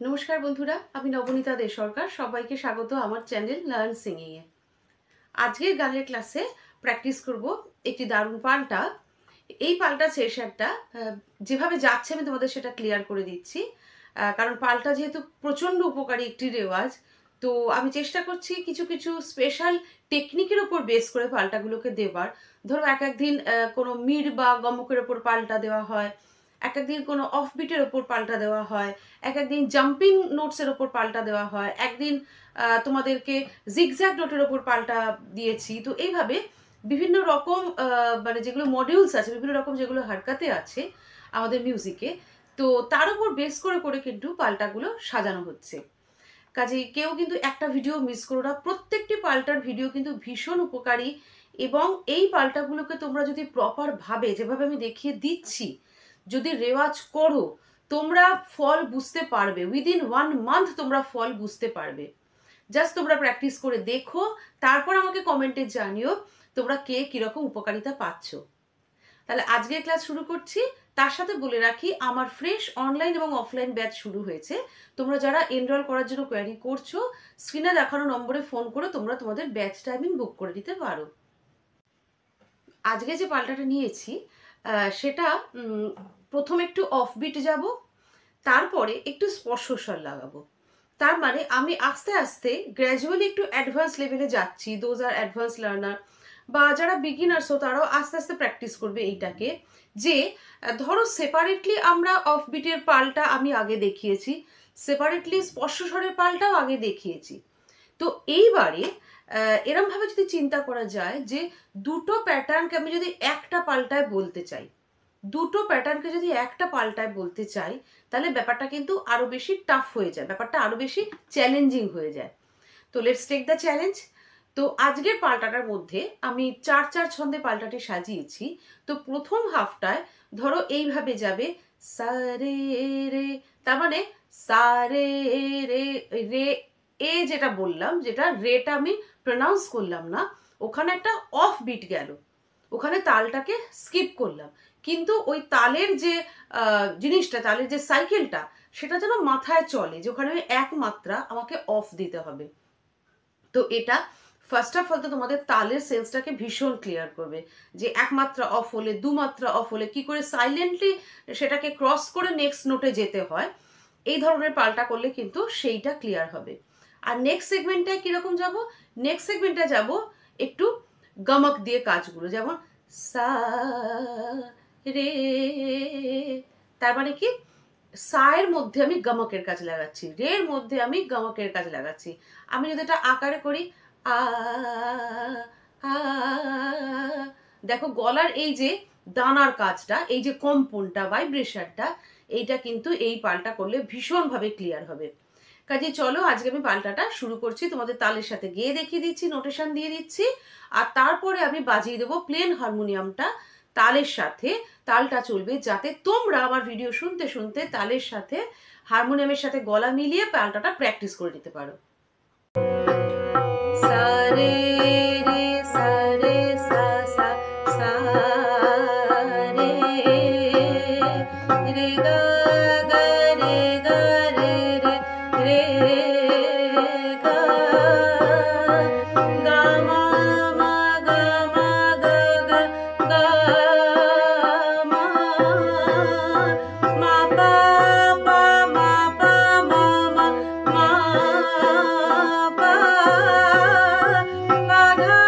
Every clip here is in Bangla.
নমস্কার বন্ধুরা, আমি নবনীতা দে সরকার। সবাইকে স্বাগত আমার চ্যানেল লার্ন সিঙ্গিং এ। আজকের গানের ক্লাসে প্র্যাকটিস করব একটি দারুণ পাল্টা। এই পাল্টা সেশনটা যেভাবে যাচ্ছে আমি তোমাদের সেটা ক্লিয়ার করে দিচ্ছি। কারণ পাল্টা যেহেতু প্রচণ্ড উপকারী একটি রেওয়াজ, তো আমি চেষ্টা করছি কিছু কিছু স্পেশাল টেকনিকের ওপর বেস করে পাল্টাগুলোকে দেবার। ধরো এক একদিন কোনো মিড বা গমকের ওপর পাল্টা দেওয়া হয়, এক একদিন কোনো অফবিটের ওপর পাল্টা দেওয়া হয়, এক একদিন জাম্পিং নোটসের ওপর পাল্টা দেওয়া হয়, একদিন তোমাদেরকে জিগজ্যাগ নোটের ওপর পাল্টা দিয়েছি। তো এইভাবে বিভিন্ন রকম মানে যেগুলো মডিউলস আছে, বিভিন্ন রকম যেগুলো হারকাতে আছে আমাদের মিউজিকে, তো তার উপর বেস করে করে কিন্তু পাল্টাগুলো সাজানো হচ্ছে। কাজেই কেউ কিন্তু একটা ভিডিও মিস করো না, প্রত্যেকটি পাল্টার ভিডিও কিন্তু ভীষণ উপকারী। এবং এই পাল্টাগুলোকে তোমরা যদি প্রপার ভাবে, যেভাবে আমি দেখিয়ে দিচ্ছি, যদি রেওয়াজ করো, তোমরা ফল বুঝতে পারবে। উইদিন 1 মান্থ তোমরা ফল বুঝতে পারবে। জাস্ট তোমরা প্র্যাকটিস করে দেখো, তারপর আমাকে কমেন্টে জানিও তোমরা কে কিরকম উপকারিতা পাচ্ছ। তাহলে আজকের ক্লাস শুরু করছি। তার সাথে বলে রাখি, আমার ফ্রেশ অনলাইন এবং অফলাইন ব্যাচ শুরু হয়েছে। তোমরা যারা এনরোল করার জন্য কোয়ারি করছো, স্ক্রিনে দেখানো নম্বরে ফোন করে তোমরা তোমাদের ব্যাচ টাইমিং বুক করে দিতে পারো। আজকে যে পাল্টাটা নিয়েছি সেটা প্রথমে একটু অফবিট যাব, তারপরে একটু স্পর্শস্বর লাগাবো। তার মানে আমি আস্তে আস্তে গ্র্যাজুয়ালি একটু অ্যাডভান্স লেভেলে যাচ্ছি। দোজ আর অ্যাডভান্স লার্নার বা যারা বিগিনার্সও তারাও আস্তে আস্তে প্র্যাকটিস করবে এইটাকে। যে ধরো সেপারেটলি আমরা অফবিটের পালটা আমি আগে দেখিয়েছি, সেপারেটলি স্পর্শস্বরের পালটাও আগে দেখিয়েছি। তো এইবারে এরমভাবে যদি চিন্তা করা যায় যে দুটো প্যাটার্নকে আমি যদি একটা পাল্টায় বলতে চাই, দুটো প্যাটার্নকে যদি একটা পাল্টায় বলতে চাই, তাহলে ব্যাপারটা কিন্তু আরো বেশি টাফ হয়ে যায়, ব্যাপারটা আরো বেশি চ্যালেঞ্জিং হয়ে যায়। তো লেটস টেক দ্য চ্যালেঞ্জ। তো আজকের পাল্টাটার মধ্যে আমি 4-4 ছন্দে পাল্টাটি সাজিয়েছি। তো প্রথম হাফটায় ধরো এইভাবে যাবে সা রে রে, তার মানে সা রে রে রে, এ যেটা বললাম, যেটা রেটা আমি প্রনাউন্স করলাম না, ওখানে একটা অফ বিট গেল, ওখানে তালটাকে স্কিপ করলাম। কিন্তু ওই তালের যে জিনিসটা, তালের যে সাইকেলটা, সেটা যেন মাথায় চলে, যে ওখানে আমি এক মাত্রা আমাকে অফ দিতে হবে। তো এটা ফার্স্ট অফ অল তো তোমাদের তালের সেন্সটাকে ভীষণ ক্লিয়ার করবে, যে এক মাত্রা অফ হলে, 2 মাত্রা অফ হলে কি করে সাইলেন্টলি সেটাকে ক্রস করে নেক্সট নোটে যেতে হয়। এই ধরনের পাল্টা করলে কিন্তু সেইটা ক্লিয়ার হবে। আর নেক্সট সেগমেন্টটায় কিরকম যাব? নেক্সট সেগমেন্টে যাব একটু গমক দিয়ে কাজগুলো, যেমন সা রে, তার মানে কি সায়ের মধ্যে আমি গমকের কাজ লাগাচ্ছি, রের মধ্যে আমি গমকের কাজ লাগাচ্ছি। আমি যদি এটা আকারে করি আ আ, দেখো গলার এই যে দানার কাজটা, এই যে কম্পনটা, ভাইব্রেশনটা, এইটা কিন্তু এই পাল্টা করলে ভীষণভাবে ক্লিয়ার হবে। কাজে চলো আজকে আমি পাল্টাটা শুরু করছি, তোমাদের তালের সাথে গিয়ে দেখিয়ে দিচ্ছি, নোটেশন দিয়ে দিচ্ছি, আর তারপরে আমি বাজিয়ে দেবো প্লেন হারমোনিয়ামটা তালের সাথে। তালটা চলবে যাতে তোমরা আমার ভিডিও শুনতে শুনতে তালের সাথে, হারমোনিয়ামের সাথে গলা মিলিয়ে পাল্টাটা প্র্যাকটিস করে নিতে পারো। সা রে রে সা রে সা সা সা রে রে গা গা রে গা রে রে রে গা গা মা মা গা মা গা গা গা মা মা পা পা মা পা মা মা মা পা পা ধা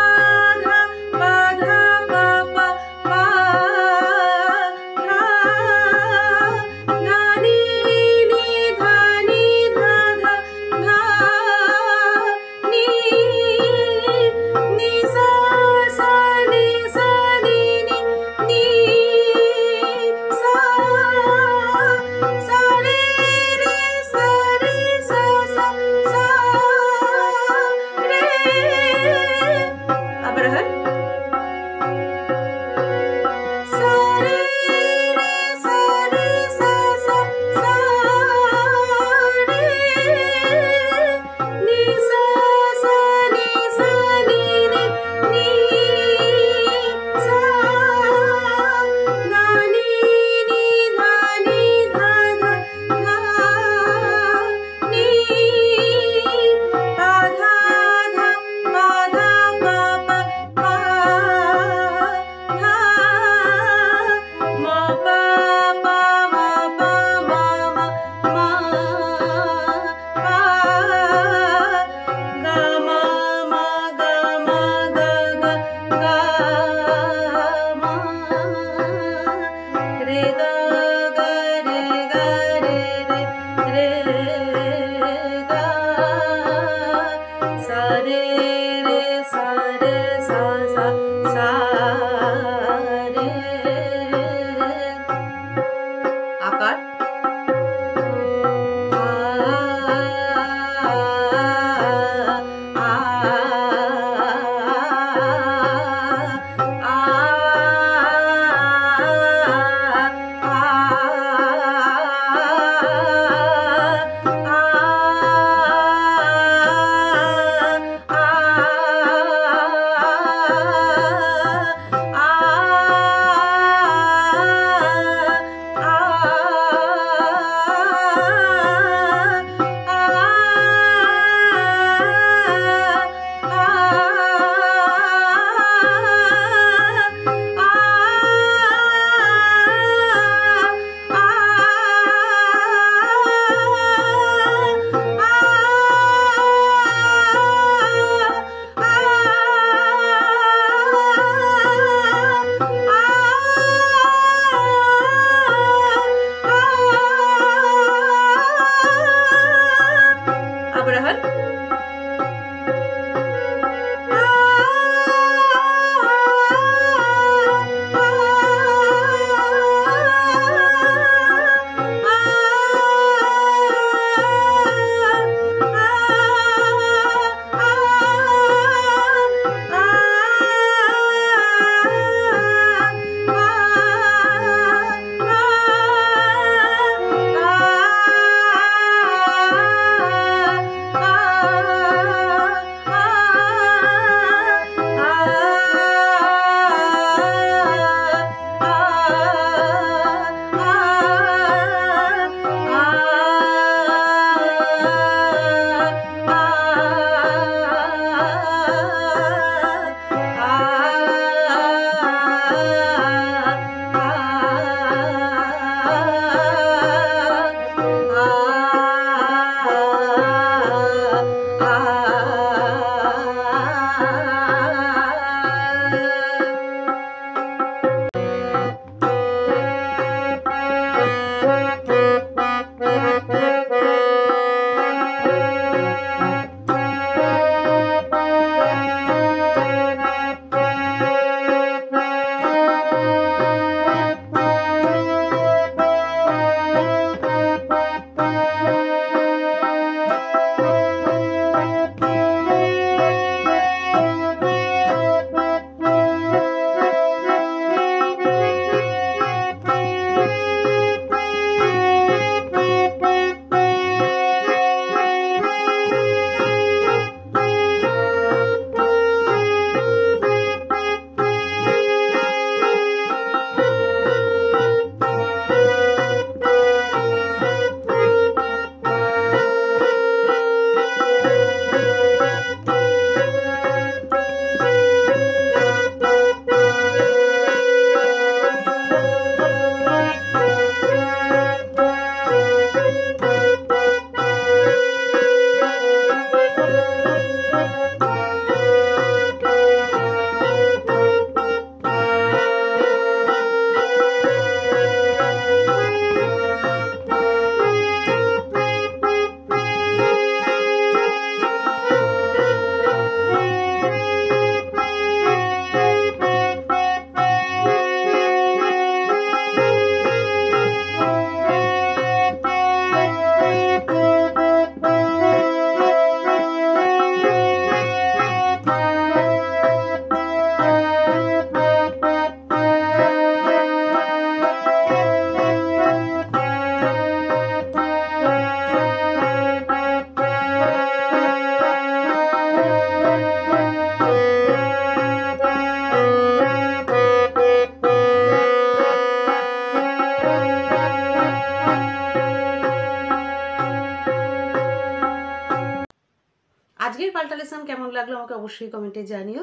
আজকের পাল্টা লেসন কেমন লাগলো আমাকে অবশ্যই কমেন্টে জানিও।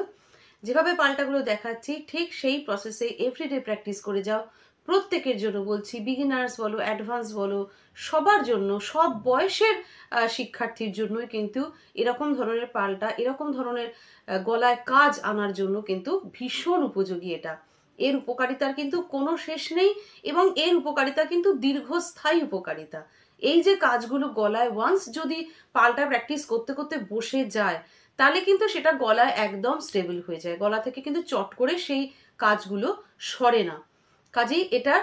যেভাবে পাল্টাগুলো দেখাচ্ছি ঠিক সেই প্রসেসে এভরিডে প্র্যাকটিস করে যাও। প্রত্যেকের জন্য বলছি, বিগিনার্স বলো, অ্যাডভান্স বলো, সবার জন্য, সব বয়সের শিক্ষার্থীর জন্যই কিন্তু এরকম ধরনের পাল্টা, এরকম ধরনের গলায় কাজ আনার জন্য কিন্তু ভীষণ উপযোগী এটা। এর উপকারিতার কিন্তু কোনো শেষ নেই এবং এর উপকারিতা কিন্তু দীর্ঘস্থায়ী উপকারিতা। এই যে কাজগুলো গলায় ওয়ান্স যদি পাল্টা প্র্যাকটিস করতে করতে বসে যায়, তাহলে কিন্তু সেটা গলায় একদম স্টেবল হয়ে যায়, গলা থেকে কিন্তু চট করে সেই কাজগুলো সরে না। কাজেই এটার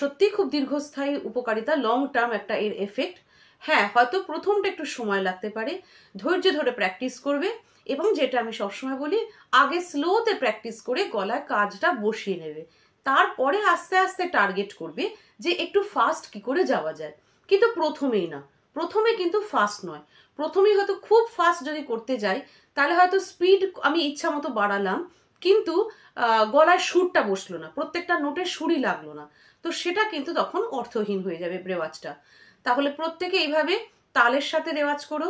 সত্যি খুব দীর্ঘস্থায়ী উপকারিতা, লং টার্ম একটা এর এফেক্ট। হ্যাঁ, হয়তো প্রথমটা একটু সময় লাগতে পারে, ধৈর্য ধরে প্র্যাকটিস করবে এবং যেটা আমি সবসময় বলি, আগে স্লোতে প্র্যাকটিস করে গলায় কাজটা বসিয়ে নেবে, তারপরে আস্তে আস্তে টার্গেট করবে যে একটু ফাস্ট কি করে যাওয়া যায়। কিন্তু প্রথমেই না, প্রথমে কিন্তু ফাস্ট নয়। প্রথমেই হয়তো খুব ফাস্ট যদি করতে যাই, তাহলে হয়তো স্পিড আমি ইচ্ছা মতো বাড়ালাম, কিন্তু গলায় সুরটা বসলো না, প্রত্যেকটা নোটের সুরই লাগলো না, তো সেটা কিন্তু তখন অর্থহীন হয়ে যাবে রেওয়াজটা। তাহলে প্রত্যেকে এইভাবে তালের সাথে রেওয়াজ করো।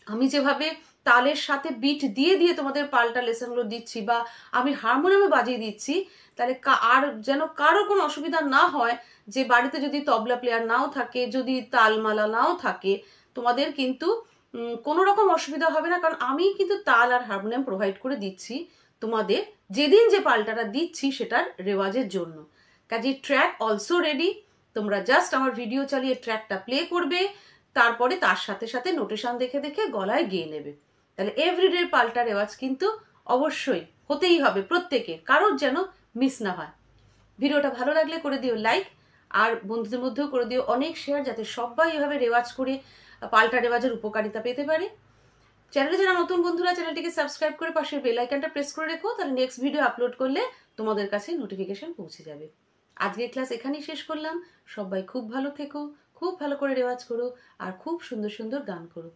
আমি যেভাবে তালের সাথে বিট দিয়ে দিয়ে তোমাদের পাল্টা লেসনগুলো দিচ্ছি, বা আমি হারমোনিয়ামে বাজিয়ে দিচ্ছি, তাহলে আর যেন কারো কোনো অসুবিধা না হয় যে বাড়িতে যদি তবলা প্লেয়ার নাও থাকে, যদি তালমালা নাও থাকে, তোমাদের কিন্তু কোনো রকম অসুবিধা হবে না, কারণ আমি কিন্তু তাল আর হারমোনিয়াম প্রোভাইড করে দিচ্ছি তোমাদের যেদিন যে পাল্টাটা দিচ্ছি সেটার রেওয়াজের জন্য। কাজে ট্র্যাক অলসো রেডি, তোমরা জাস্ট আমার ভিডিও চালিয়ে ট্র্যাকটা প্লে করবে, তারপরে তার সাথে সাথে নোটেশন দেখে দেখে গলায় গেয়ে নেবে। তাহলে এভরিডে পাল্টা রেওয়াজ কিন্তু অবশ্যই হতেই হবে প্রত্যেকে, কারোর যেন মিস না হয়। ভিডিওটা ভালো লাগলে করে দিও লাইক, আর বন্ধুদের মধ্যেও করে দিও অনেক শেয়ার, যাতে সবাই এভাবে রেওয়াজ করে পাল্টা রেওয়াজের উপকারিতা পেতে পারে। চ্যানেলে যারা নতুন বন্ধুরা, চ্যানেলটিকে সাবস্ক্রাইব করে পাশের বেল আইকনটা প্রেস করে রেখো, তাহলে নেক্সট ভিডিও আপলোড করলে তোমাদের কাছে নোটিফিকেশন পৌঁছে যাবে। আজকের ক্লাস এখানেই শেষ করলাম। সবাই খুব ভালো থেকো, খুব ভালো করে রেওয়াজ করো, আর খুব সুন্দর সুন্দর গান করো।